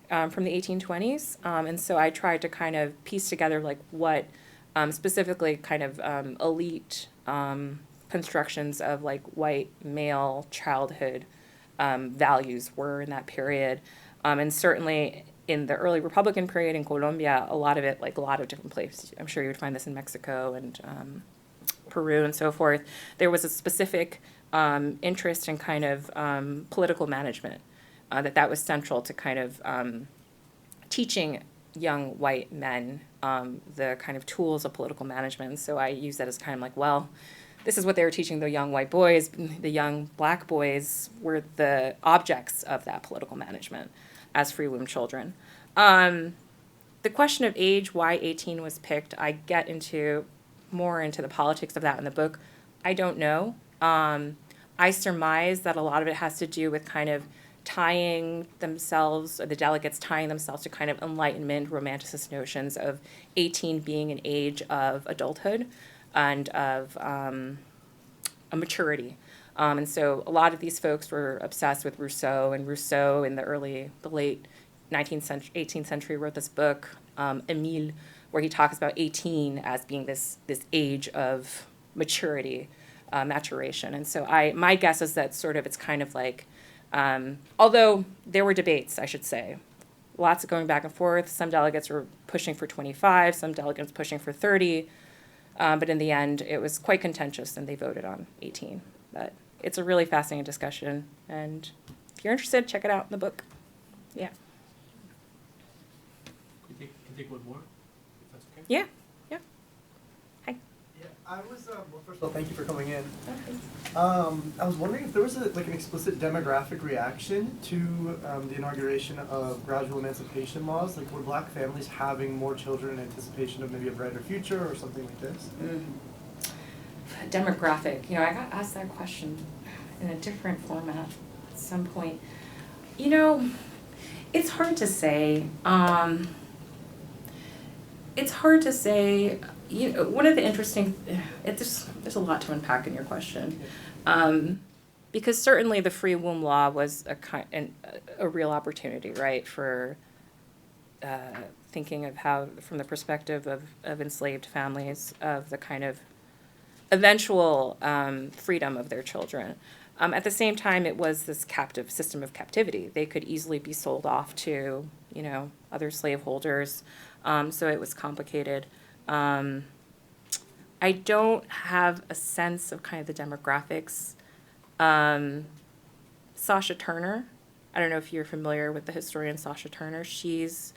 from the 1820s. And so I tried to kind of piece together like what specifically kind of elite constructions of like white male childhood values were in that period. And certainly in the early Republican period in Colombia, a lot of it, like a lot of different places, I'm sure you would find this in Mexico and Peru and so forth, there was a specific interest in kind of political management, that was central to kind of teaching young white men the kind of tools of political management. So I use that as kind of like, well, this is what they were teaching the young white boys. The young black boys were the objects of that political management as free womb children. The question of age, why 18 was picked, I get more into the politics of that in the book. I don't know. I surmise that a lot of it has to do with kind of tying themselves, or the delegates tying themselves to kind of Enlightenment, romanticist notions of 18 being an age of adulthood and of a maturity. And so a lot of these folks were obsessed with Rousseau, and Rousseau in the late 19th century, 18th century wrote this book, Émile, where he talks about 18 as being this age of maturity, maturation. And so my guess is that sort of it's kind of like, although there were debates, I should say, lots of going back and forth. Some delegates were pushing for 25, some delegates pushing for 30, but in the end, it was quite contentious, and they voted on 18. But it's a really fascinating discussion, and if you're interested, check it out in the book. Yeah. Can take one more, if that's okay? Yeah. Hi. Yeah, I was, well, first of all, thank you for coming in. I was wondering if there was an explicit demographic reaction to the inauguration of gradual emancipation laws. Like, were black families having more children in anticipation of maybe a brighter future or something like this? Demographic. I got asked that question in a different format at some point. It's hard to say. It's hard to say. One of the interesting, there's a lot to unpack in your question, because certainly the free womb law was a real opportunity, right, for thinking of how, from the perspective of enslaved families, of the kind of eventual freedom of their children. At the same time, it was this captive system of captivity. They could easily be sold off to, other slaveholders, so it was complicated. I don't have a sense of kind of the demographics. Sasha Turner, I don't know if you're familiar with the historian Sasha Turner. She's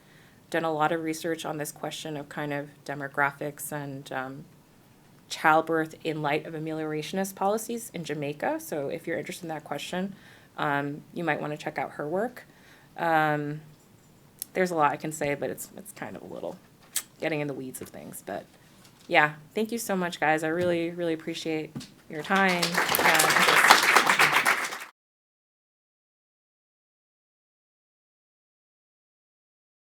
done a lot of research on this question of kind of demographics and childbirth in light of ameliorationist policies in Jamaica. So if you're interested in that question, you might want to check out her work. There's a lot I can say, but it's kind of a little getting in the weeds of things. But yeah, thank you so much, guys. I really, really appreciate your time.